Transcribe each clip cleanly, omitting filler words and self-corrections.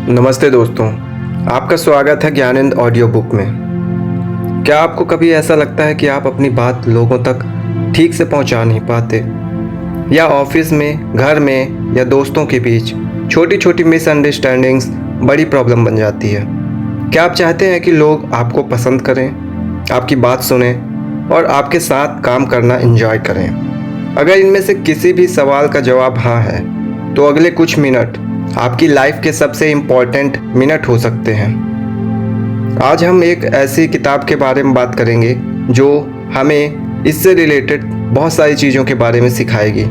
नमस्ते दोस्तों, आपका स्वागत है ज्ञानंद ऑडियो बुक में। क्या आपको कभी ऐसा लगता है कि आप अपनी बात लोगों तक ठीक से पहुंचा नहीं पाते, या ऑफिस में, घर में या दोस्तों के बीच छोटी छोटी मिसअंडरस्टैंडिंग्स बड़ी प्रॉब्लम बन जाती है? क्या आप चाहते हैं कि लोग आपको पसंद करें, आपकी बात सुनें और आपके साथ काम करना एंजॉय करें? अगर इनमें से किसी भी सवाल का जवाब हाँ है, तो अगले कुछ मिनट आपकी लाइफ के सबसे इम्पॉर्टेंट मिनट हो सकते हैं। आज हम एक ऐसी किताब के बारे में बात करेंगे जो हमें इससे रिलेटेड बहुत सारी चीज़ों के बारे में सिखाएगी।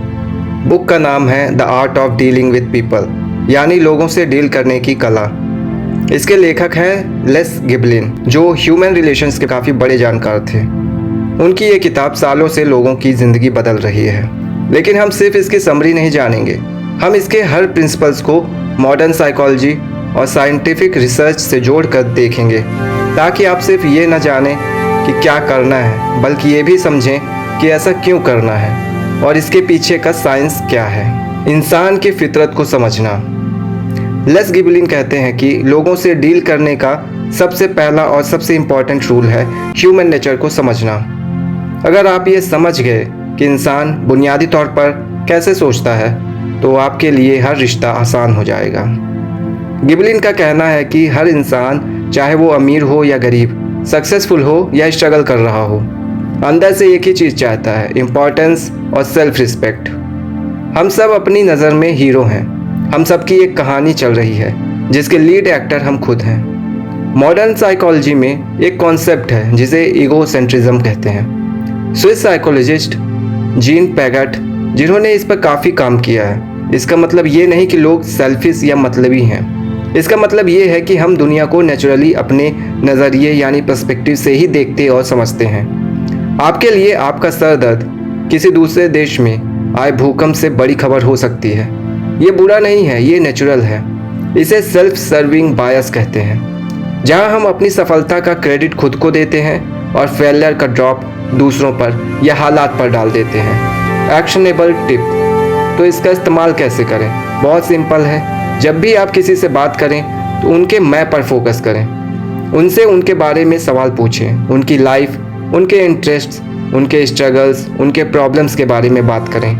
बुक का नाम है the art of dealing with people, यानी लोगों से डील करने की कला। इसके लेखक हैं लेस गिबलिन, जो ह्यूमन रिलेशंस के काफ़ी बड़े जानकार थे। उनकी ये किताब सालों से लोगों की ज़िंदगी बदल रही है। लेकिन हम सिर्फ इसकी समरी नहीं जानेंगे, हम इसके हर प्रिंसिपल्स को मॉडर्न साइकोलॉजी और साइंटिफिक रिसर्च से जोड़कर देखेंगे, ताकि आप सिर्फ ये न जानें कि क्या करना है, बल्कि ये भी समझें कि ऐसा क्यों करना है और इसके पीछे का साइंस क्या है। इंसान की फितरत को समझना। लेस गिबलिन कहते हैं कि लोगों से डील करने का सबसे पहला और सबसे इम्पॉर्टेंट रूल है ह्यूमन नेचर को समझना। अगर आप ये समझ गए कि इंसान बुनियादी तौर पर कैसे सोचता है, तो आपके लिए हर रिश्ता आसान हो जाएगा। गिबलिन का कहना है कि हर इंसान, चाहे वो अमीर हो या गरीब, सक्सेसफुल हो या स्ट्रगल कर रहा हो, अंदर से एक ही चीज़ चाहता है, इम्पोर्टेंस और सेल्फ रिस्पेक्ट। हम सब अपनी नज़र में हीरो हैं। हम सबकी एक कहानी चल रही है जिसके लीड एक्टर हम खुद हैं। मॉडर्न साइकोलॉजी में एक कॉन्सेप्ट है जिसे ईगोसेंट्रिज्म कहते हैं। स्विस साइकोलॉजिस्ट जीन पैगट, जिन्होंने इस पर काफ़ी काम किया है। इसका मतलब ये नहीं कि लोग सेल्फिश या मतलबी हैं। इसका मतलब ये है कि हम दुनिया को नेचुरली अपने नज़रिए यानी पर्सपेक्टिव से ही देखते और समझते हैं। आपके लिए आपका सर दर्द किसी दूसरे देश में आए भूकंप से बड़ी खबर हो सकती है। ये बुरा नहीं है, ये नेचुरल है। इसे सेल्फ सर्विंग बायस कहते हैं, जहाँ हम अपनी सफलता का क्रेडिट खुद को देते हैं और फेलियर का ड्रॉप दूसरों पर या हालात पर डाल देते हैं। एक्शनेबल टिप, तो इसका इस्तेमाल कैसे करें? बहुत सिंपल है। जब भी आप किसी से बात करें तो उनके मैं पर फोकस करें। उनसे उनके बारे में सवाल पूछें, उनकी लाइफ, उनके इंटरेस्ट्स, उनके स्ट्रगल्स, उनके प्रॉब्लम्स के बारे में बात करें।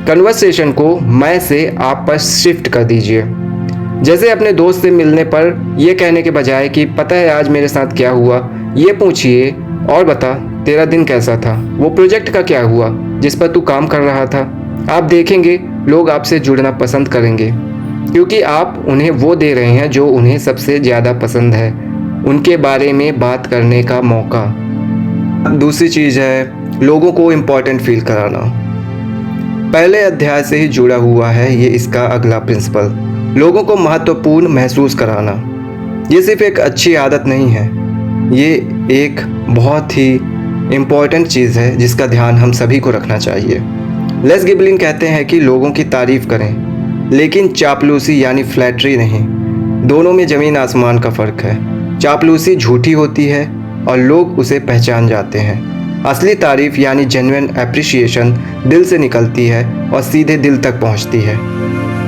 कन्वर्सेशन को मैं से आप पर शिफ्ट कर दीजिए। जैसे अपने दोस्त से मिलने पर यह कहने के बजाय कि पता है आज मेरे साथ क्या हुआ, ये पूछिए और बता तेरा दिन कैसा था, वो प्रोजेक्ट का क्या हुआ जिस पर तू काम कर रहा था। आप देखेंगे लोग आपसे जुड़ना पसंद करेंगे, क्योंकि आप उन्हें वो दे रहे हैं जो उन्हें सबसे ज़्यादा पसंद है, उनके बारे में बात करने का मौका। दूसरी चीज़ है लोगों को इम्पोर्टेंट फील कराना। पहले अध्याय से ही जुड़ा हुआ है ये इसका अगला प्रिंसिपल, लोगों को महत्वपूर्ण महसूस कराना। ये सिर्फ एक अच्छी आदत नहीं है, ये एक बहुत ही इम्पॉर्टेंट चीज़ है जिसका ध्यान हम सभी को रखना चाहिए। लेस गिबलिन कहते हैं कि लोगों की तारीफ़ करें, लेकिन चापलूसी यानी फ्लैटरी नहीं। दोनों में ज़मीन आसमान का फ़र्क है। चापलूसी झूठी होती है और लोग उसे पहचान जाते हैं। असली तारीफ़ यानी जेन्युइन एप्रिसिएशन दिल से निकलती है और सीधे दिल तक पहुंचती है।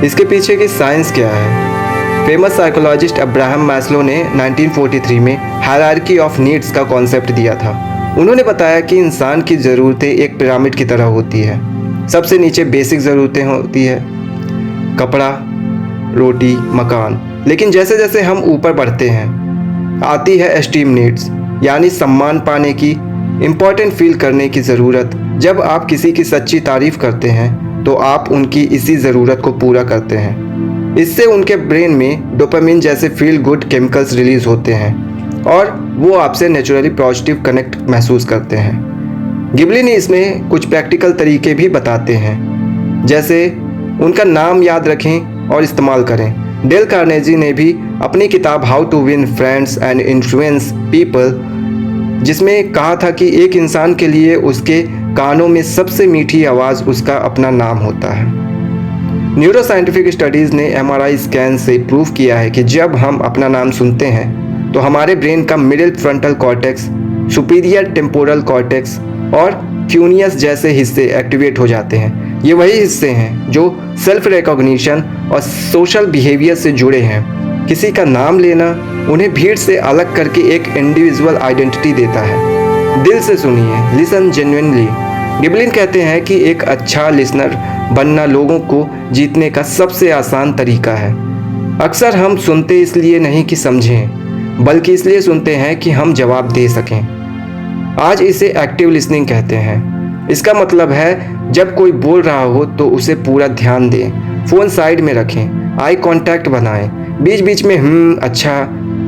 इसके पीछे की साइंस क्या है? फेमस साइकोलॉजिस्ट अब्राहम मैस्लो ने 1943 में हायरार्की ऑफ नीड्स का कॉन्सेप्ट दिया था। उन्होंने बताया कि इंसान की ज़रूरतें एक पिरामिड की तरह होती है। सबसे नीचे बेसिक ज़रूरतें होती है, कपड़ा, रोटी, मकान। लेकिन जैसे जैसे हम ऊपर बढ़ते हैं आती है एस्टीम नीड्स, यानी सम्मान पाने की, इम्पोर्टेंट फील करने की ज़रूरत। जब आप किसी की सच्ची तारीफ़ करते हैं तो आप उनकी इसी ज़रूरत को पूरा करते हैं। इससे उनके ब्रेन में डोपामिन जैसे फील गुड केमिकल्स रिलीज़ होते हैं और वो आपसे नेचुरली पॉजिटिव कनेक्ट महसूस करते हैं। गिबलिन इसमें कुछ प्रैक्टिकल तरीके भी बताते हैं, जैसे उनका नाम याद रखें और इस्तेमाल करें। डेल कार्नेगी ने भी अपनी किताब how to win friends and influence people, जिसमें कहा था कि एक इंसान के लिए उसके कानों में सबसे मीठी आवाज़ उसका अपना नाम होता है। न्यूरोसाइंटिफिक स्टडीज़ ने MRI स्कैन से प्रूव किया है कि जब हम अपना नाम सुनते हैं तो हमारे ब्रेन का middle frontal cortex, superior temporal cortex और क्यूनियस जैसे हिस्से एक्टिवेट हो जाते हैं। ये वही हिस्से हैं जो सेल्फ रिकॉग्निशन और सोशल बिहेवियर से जुड़े हैं। किसी का नाम लेना उन्हें भीड़ से अलग करके एक इंडिविजुअल आइडेंटिटी देता है। दिल से सुनिए, लिसन जेन्युइनली। गिबलिन कहते हैं कि एक अच्छा लिसनर बनना लोगों को जीतने का सबसे आसान तरीका है। अक्सर हम सुनते इसलिए नहीं कि समझें, बल्कि इसलिए सुनते हैं कि हम जवाब दे सकें। आज इसे एक्टिव लिसनिंग कहते हैं। इसका मतलब है जब कोई बोल रहा हो तो उसे पूरा ध्यान दें, फ़ोन साइड में रखें, आई कांटेक्ट बनाएं, बीच बीच में अच्छा,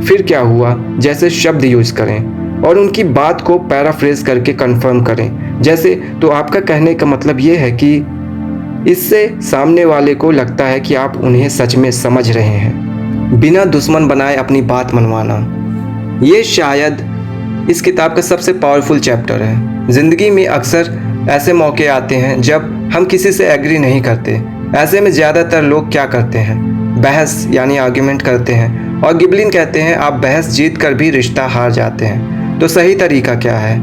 फिर क्या हुआ जैसे शब्द यूज़ करें और उनकी बात को पैराफ्रेज करके कंफर्म करें। जैसे, तो आपका कहने का मतलब ये है कि इससे सामने वाले को लगता है कि आप उन्हें सच में समझ रहे हैं। बिना दुश्मन बनाए अपनी बात मनवाना, ये शायद इस किताब का सबसे पावरफुल चैप्टर है। ज़िंदगी में अक्सर ऐसे मौके आते हैं जब हम किसी से एग्री नहीं करते। ऐसे में ज़्यादातर लोग क्या करते हैं? बहस यानी आर्ग्यूमेंट करते हैं। और गिबलिन कहते हैं आप बहस जीत कर भी रिश्ता हार जाते हैं। तो सही तरीका क्या है?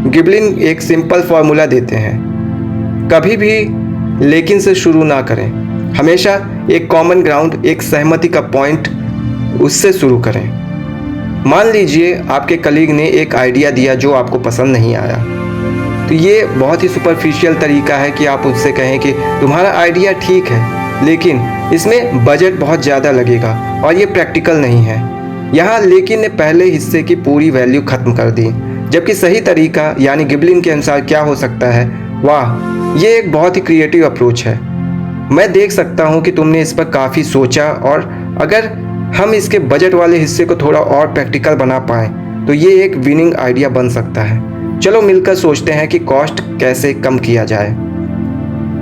गिबलिन एक सिंपल फार्मूला देते हैं, कभी भी लेकिन से शुरू ना करें। हमेशा एक कॉमन ग्राउंड, एक सहमति का पॉइंट, उससे शुरू करें। मान लीजिए आपके कलीग ने एक आइडिया दिया जो आपको पसंद नहीं आया, तो ये बहुत ही सुपरफिशियल तरीका है कि आप उससे कहें कि तुम्हारा आइडिया ठीक है, लेकिन इसमें बजट बहुत ज़्यादा लगेगा और ये प्रैक्टिकल नहीं है। यहाँ लेकिन ने पहले हिस्से की पूरी वैल्यू ख़त्म कर दी। जबकि सही तरीका यानी गिबलिन के अनुसार क्या हो सकता है? वाह, ये एक बहुत ही क्रिएटिव अप्रोच है। मैं देख सकता हूँ कि तुमने इस पर काफ़ी सोचा, और अगर हम इसके बजट वाले हिस्से को थोड़ा और प्रैक्टिकल बना पाएँ तो ये एक विनिंग आइडिया बन सकता है। चलो मिलकर सोचते हैं कि कॉस्ट कैसे कम किया जाए।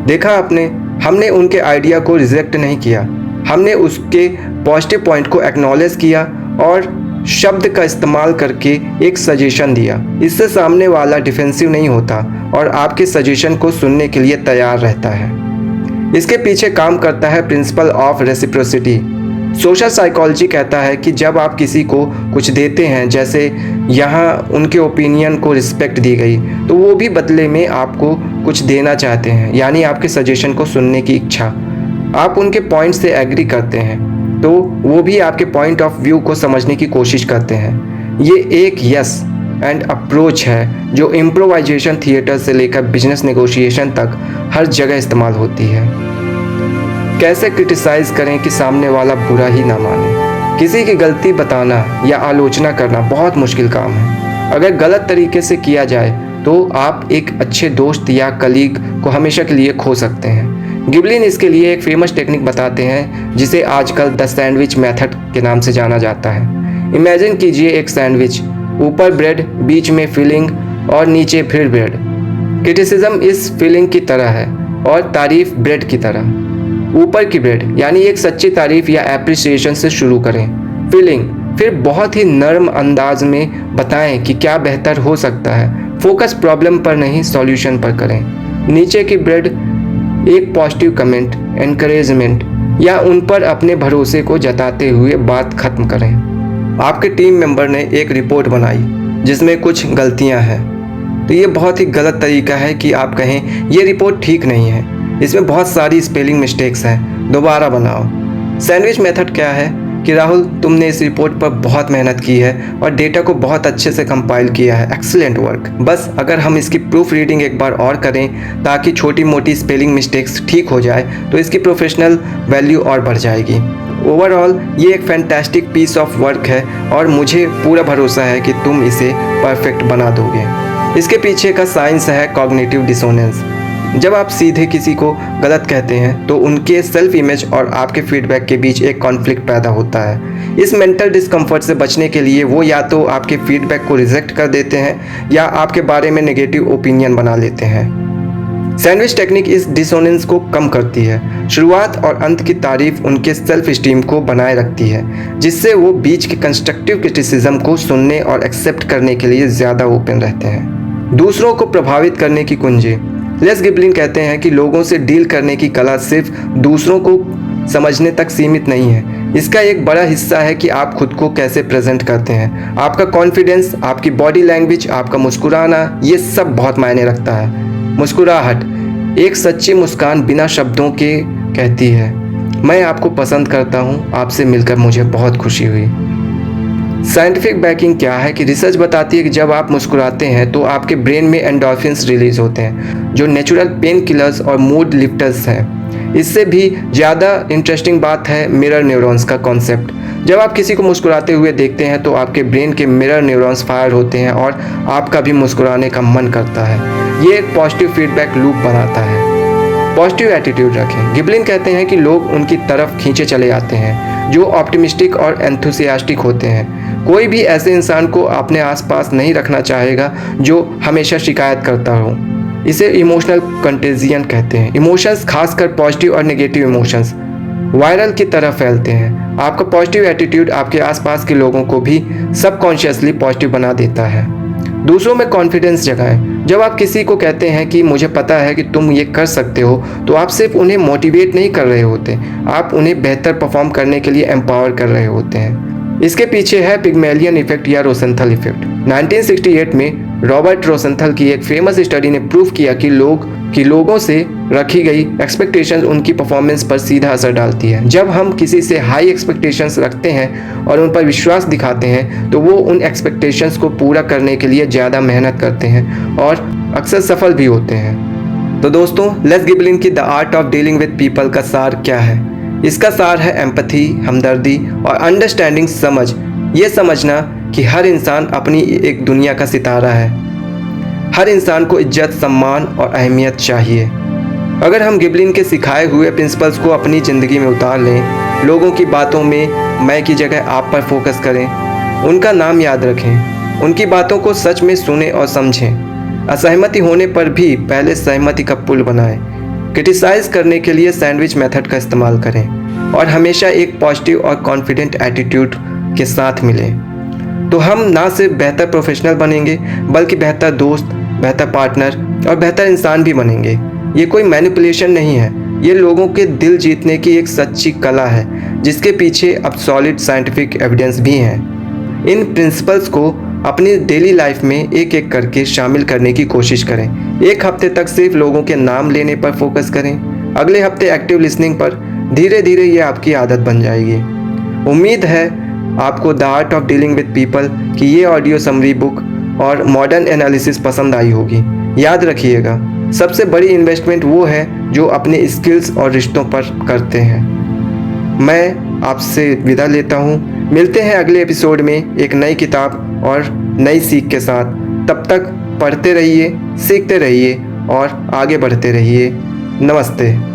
देखा आपने, हमने उनके आइडिया को रिजेक्ट नहीं किया, हमने उसके पॉजिटिव पॉइंट को एक्नॉलेज किया और शब्द का इस्तेमाल करके एक सजेशन दिया। इससे सामने वाला डिफेंसिव नहीं होता और आपके सजेशन को सुनने के लिए तैयार रहता है। इसके पीछे काम करता है principle of reciprocity. Social psychology कहता है कि जब आप किसी को कुछ देते हैं, जैसे यहाँ उनके ओपिनियन को रिस्पेक्ट दी गई, तो वो भी बदले में आपको कुछ देना चाहते हैं, यानी आपके सजेशन को सुनने की इच्छा। आप उनके पॉइंट से एग्री करते हैं तो वो भी आपके पॉइंट ऑफ व्यू को समझने की कोशिश करते हैं। ये एक यस एंड अप्रोच है जो इम्प्रोवाइजेशन थिएटर से लेकर बिजनेस नेगोशिएशन तक हर जगह इस्तेमाल होती है। कैसे क्रिटिसाइज करें कि सामने वाला बुरा ही ना माने? किसी की गलती बताना या आलोचना करना बहुत मुश्किल काम है। अगर गलत तरीके से किया जाए तो आप एक अच्छे दोस्त या कलीग को हमेशा के लिए खो सकते हैं। गिबलिन इसके लिए एक फेमस टेक्निक बताते हैं जिसे आजकल द सैंडविच मेथड के नाम से जाना जाता है। इमेजिन कीजिए एक सैंडविच, ऊपर ब्रेड, बीच में फिलिंग और नीचे फिर ब्रेड। क्रिटिसिज्म इस फिलिंग की तरह है और तारीफ ब्रेड की तरह। ऊपर की ब्रेड यानी एक सच्ची तारीफ या एप्रिसिएशन से शुरू करें। फिलिंग, फिर बहुत ही नर्म अंदाज में बताएं कि क्या बेहतर हो सकता है। फोकस प्रॉब्लम पर नहीं, सॉल्यूशन पर करें। नीचे की ब्रेड, एक पॉजिटिव कमेंट, एनकरेजमेंट या उन पर अपने भरोसे को जताते हुए बात खत्म करें। आपके टीम मेंबर ने एक रिपोर्ट बनाई जिसमें कुछ गलतियां हैं, तो ये बहुत ही गलत तरीका है कि आप कहें ये रिपोर्ट ठीक नहीं है, इसमें बहुत सारी स्पेलिंग मिस्टेक्स हैं, दोबारा बनाओ। सैंडविच मेथड क्या है कि राहुल, तुमने इस रिपोर्ट पर बहुत मेहनत की है और डेटा को बहुत अच्छे से कंपाइल किया है, एक्सीलेंट वर्क। बस अगर हम इसकी प्रूफ रीडिंग एक बार और करें ताकि छोटी मोटी स्पेलिंग मिस्टेक्स ठीक हो जाए तो इसकी प्रोफेशनल वैल्यू और बढ़ जाएगी। ओवरऑल ये एक फैंटास्टिक पीस ऑफ वर्क है और मुझे पूरा भरोसा है कि तुम इसे परफेक्ट बना दोगे। इसके पीछे का साइंस है कॉग्निटिव डिसोनेंस। जब आप सीधे किसी को गलत कहते हैं तो उनके सेल्फ इमेज और आपके फीडबैक के बीच एक कॉन्फ्लिक्ट पैदा होता है। इस मेंटल डिस्कम्फर्ट से बचने के लिए वो या तो आपके फीडबैक को रिजेक्ट कर देते हैं या आपके बारे में नेगेटिव ओपिनियन बना लेते हैं। सैंडविच टेक्निक इस डिसोनेंस को कम करती है। शुरुआत और अंत की तारीफ उनके सेल्फ स्टीम को बनाए रखती है, जिससे वो बीच के कंस्ट्रक्टिव क्रिटिसिज्म को सुनने और एक्सेप्ट करने के लिए ज़्यादा ओपन रहते हैं। दूसरों को प्रभावित करने की कुंजी। लेस गिबलिन कहते हैं कि लोगों से डील करने की कला सिर्फ दूसरों को समझने तक सीमित नहीं है। इसका एक बड़ा हिस्सा है कि आप खुद को कैसे प्रेजेंट करते हैं। आपका कॉन्फिडेंस, आपकी बॉडी लैंग्वेज, आपका मुस्कुराना, ये सब बहुत मायने रखता है। मुस्कुराहट, एक सच्ची मुस्कान बिना शब्दों के कहती है। मैं आपको पसंद करता हूँ, आपसे मिलकर मुझे बहुत खुशी हुई। साइंटिफिक बैकिंग क्या है कि रिसर्च बताती है कि जब आप मुस्कुराते हैं तो आपके ब्रेन में एंडोर्फिन्स रिलीज होते हैं, जो नेचुरल पेन किलर्स और मूड लिफ्टर्स हैं। इससे भी ज़्यादा इंटरेस्टिंग बात है मिरर न्यूरॉन्स का कॉन्सेप्ट। जब आप किसी को मुस्कुराते हुए देखते हैं तो आपके ब्रेन के मिरर न्यूरॉन्स फायर होते हैं और आपका भी मुस्कुराने का मन करता है। ये एक पॉजिटिव फीडबैक लूप बनाता है। पॉजिटिव एटीट्यूड रखें। गिबलिन कहते हैं कि लोग उनकी तरफ खींचे चले जाते हैं जो ऑप्टिमिस्टिक और एंथुसियास्टिक होते हैं। कोई भी ऐसे इंसान को अपने आसपास नहीं रखना चाहेगा जो हमेशा शिकायत करता हो। इसे इमोशनल कंटेजियन कहते हैं। इमोशंस, खासकर पॉजिटिव और नेगेटिव इमोशंस, वायरल की तरह फैलते हैं। आपका पॉजिटिव एटीट्यूड आपके आसपास के लोगों को भी सबकॉन्शियसली पॉजिटिव बना देता है। दूसरों में कॉन्फिडेंस जगाएं। जब आप किसी को कहते हैं कि मुझे पता है कि तुम ये कर सकते हो, तो आप सिर्फ उन्हें मोटिवेट नहीं कर रहे होते, आप उन्हें बेहतर परफॉर्म करने के लिए एम्पावर कर रहे होते हैं। इसके पीछे है पिग्मेलियन इफेक्ट या रोसेंथल इफेक्ट। 1968 में रॉबर्ट रोसेंथल की एक फेमस स्टडी ने प्रूव किया कि लोगों से रखी गई एक्सपेक्टेशंस उनकी परफॉर्मेंस पर सीधा असर डालती है। जब हम किसी से हाई एक्सपेक्टेशंस रखते हैं और उन पर विश्वास दिखाते हैं तो वो उन एक्सपेक्टेशंस को पूरा करने के लिए ज़्यादा मेहनत करते हैं और अक्सर सफल भी होते हैं। तो दोस्तों, लेस गिबलिन की the art of dealing with people का सार क्या है? इसका सार है एम्पैथी, हमदर्दी और अंडरस्टैंडिंग। समझ, ये समझना कि हर इंसान अपनी एक दुनिया का सितारा है। हर इंसान को इज्जत, सम्मान और अहमियत चाहिए। अगर हम गिबलिन के सिखाए हुए प्रिंसिपल्स को अपनी ज़िंदगी में उतार लें, लोगों की बातों में मैं की जगह आप पर फोकस करें, उनका नाम याद रखें, उनकी बातों को सच में सुने और समझें, असहमति होने पर भी पहले सहमति का पुल बनाएं, क्रिटिसाइज करने के लिए सैंडविच मेथड का इस्तेमाल करें और हमेशा एक पॉजिटिव और कॉन्फिडेंट एटीट्यूड के साथ मिलें, तो हम ना सिर्फ बेहतर प्रोफेशनल बनेंगे बल्कि बेहतर दोस्त, बेहतर पार्टनर और बेहतर इंसान भी बनेंगे। ये कोई मैनिपुलेशन नहीं है, ये लोगों के दिल जीतने की एक सच्ची कला है जिसके पीछे अब सॉलिड साइंटिफिक एविडेंस भी हैं। इन प्रिंसिपल्स को अपनी डेली लाइफ में एक एक करके शामिल करने की कोशिश करें। एक हफ्ते तक सिर्फ लोगों के नाम लेने पर फोकस करें, अगले हफ्ते एक्टिव लिसनिंग पर। धीरे धीरे ये आपकी आदत बन जाएगी। उम्मीद है आपको the art of dealing with people की ये ऑडियो समरी बुक और मॉडर्न एनालिसिस पसंद आई होगी। याद रखिएगा, सबसे बड़ी इन्वेस्टमेंट वो है जो अपने स्किल्स और रिश्तों पर करते हैं। मैं आपसे विदा लेता हूँ। मिलते हैं अगले एपिसोड में एक नई किताब और नई सीख के साथ। तब तक पढ़ते रहिए, सीखते रहिए और आगे बढ़ते रहिए। नमस्ते।